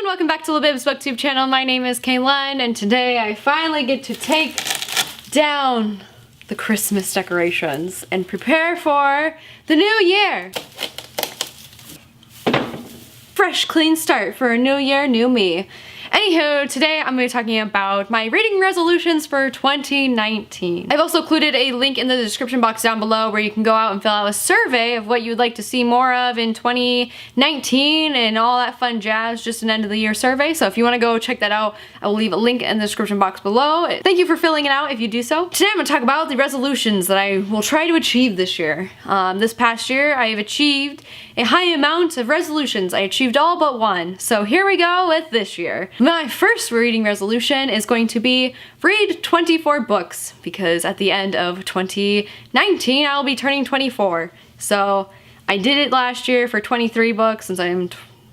welcome back to Libib's BookTube channel. My name is Kaylin, and today I finally get to take down the Christmas decorations and prepare for the new year. Fresh, clean start for a new year, new me. Anywho, today I'm going to be talking about my reading resolutions for 2019. I've also included a link in the description box down below where you can go out and fill out a survey of what you would like to see more of in 2019 and all that fun jazz, just an end of the year survey. So if you want to go check that out, I will leave a link in the description box below. Thank you for filling it out if you do so. Today I'm going to talk about the resolutions that I will try to achieve this year. This past year I have achieved a high amount of resolutions. I achieved all but one. So here we go with this year. My first reading resolution is going to be read 24 books, because at the end of 2019 I'll be turning 24. So I did it last year for 23 books since I'm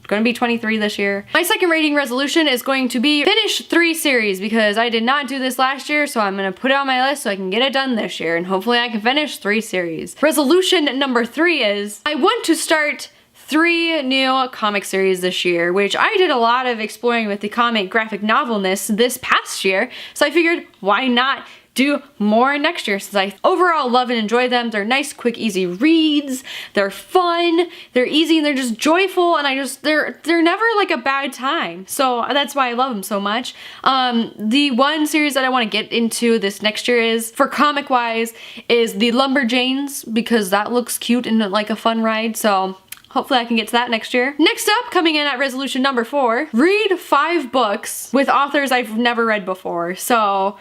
going to be 23 this year. My second reading resolution is going to be finish 3 series, because I did not do this last year, so I'm going to put it on my list so I can get it done this year, and hopefully I can finish 3 series. Resolution number 3 is I want to start 3 new comic series this year, which I did a lot of exploring with the comic graphic novelness this past year, so I figured why not do more next year, since I overall love and enjoy them. They're nice, quick, easy reads, they're fun, they're easy, and they're just joyful, and they're never like a bad time. So that's why I love them so much. The one series that I want to get into this next year is, for comic wise, is the Lumberjanes, because that looks cute and like a fun ride, so hopefully I can get to that next year. Next up, coming in at resolution number 4, read 5 books with authors I've never read before. So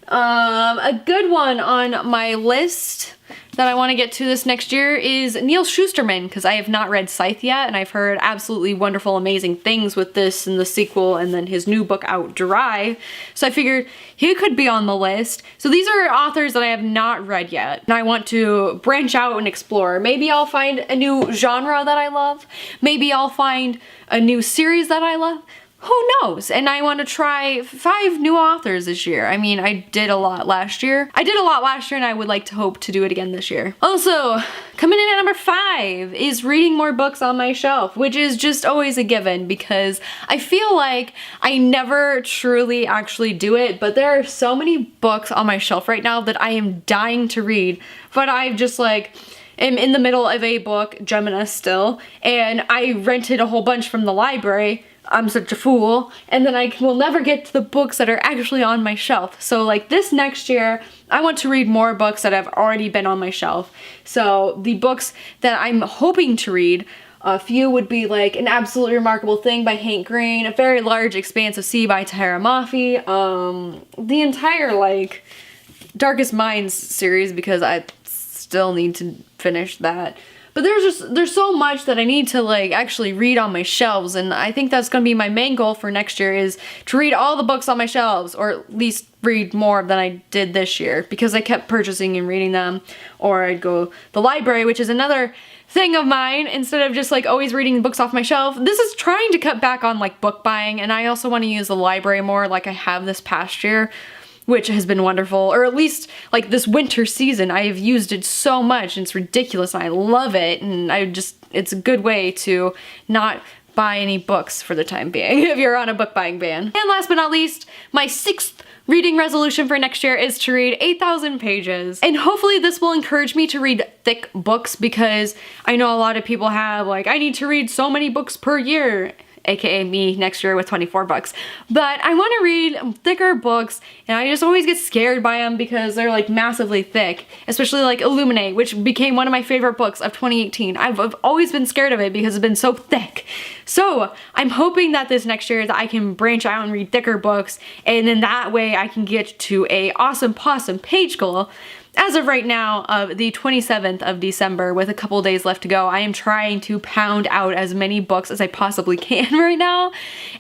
a good one on my list that I want to get to this next year is Neil Shusterman, because I have not read Scythe yet, and I've heard absolutely wonderful, amazing things with this and the sequel, and then his new book out, Dry. So I figured he could be on the list. So these are authors that I have not read yet, and I want to branch out and explore. Maybe I'll find a new genre that I love. Maybe I'll find a new series that I love. Who knows? And I want to try 5 new authors this year. I mean, I did a lot last year. And I would like to hope to do it again this year. Also, coming in at number 5 is reading more books on my shelf, which is just always a given, because I feel like I never truly actually do it, but there are so many books on my shelf right now that I am dying to read, but I've just like am in the middle of a book, Gemina still, and I rented a whole bunch from the library. I'm such a fool, and then I will never get to the books that are actually on my shelf. So like this next year, I want to read more books that have already been on my shelf. So the books that I'm hoping to read, a few would be like An Absolutely Remarkable Thing by Hank Green, A Very Large Expanse of Sea by Tahira Mafi, the entire like Darkest Minds series, because I still need to finish that. But there's so much that I need to like actually read on my shelves, and I think that's gonna be my main goal for next year, is to read all the books on my shelves, or at least read more than I did this year, because I kept purchasing and reading them, or I'd go the library, which is another thing of mine, instead of just like always reading books off my shelf. This is trying to cut back on like book buying, and I also want to use the library more like I have this past year, which has been wonderful, or at least like this winter season I have used it so much, and it's ridiculous, and I love it, and it's a good way to not buy any books for the time being if you're on a book buying ban. And last but not least, my 6th reading resolution for next year is to read 8,000 pages. And hopefully this will encourage me to read thick books, because I know a lot of people have like, I need to read so many books per year, aka me next year with 24 books. But I want to read thicker books, and I just always get scared by them because they're like massively thick, especially like Illuminate, which became one of my favorite books of 2018. I've always been scared of it because it's been so thick. So I'm hoping that this next year that I can branch out and read thicker books, and then that way I can get to a awesome possum page goal. As of right now, of the 27th of December, with a couple days left to go, I am trying to pound out as many books as I possibly can right now.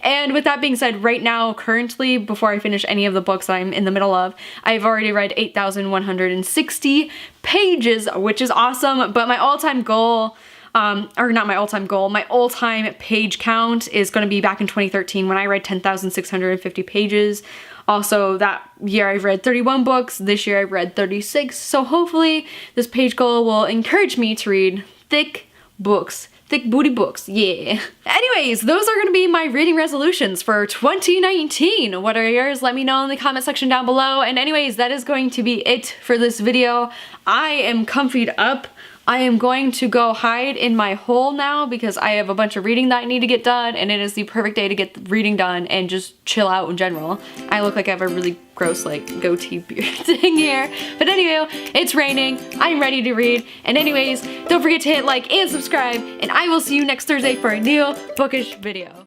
And with that being said, right now, currently, before I finish any of the books that I'm in the middle of, I've already read 8,160 pages, which is awesome, but my all-time goal, or not my all-time goal, my all-time page count is going to be back in 2013 when I read 10,650 pages. Also, that year I've read 31 books, this year I've read 36, so hopefully this page goal will encourage me to read thick books, thick booty books, yeah. Anyways, those are gonna be my reading resolutions for 2019. What are yours? Let me know in the comment section down below. And anyways, that is going to be it for this video. I am comfied up. I am going to go hide in my hole now because I have a bunch of reading that I need to get done, and it is the perfect day to get the reading done and just chill out in general. I look like I have a really gross like goatee beard thing here. But anyway, it's raining, I'm ready to read. And anyways, don't forget to hit like and subscribe, and I will see you next Thursday for a new bookish video.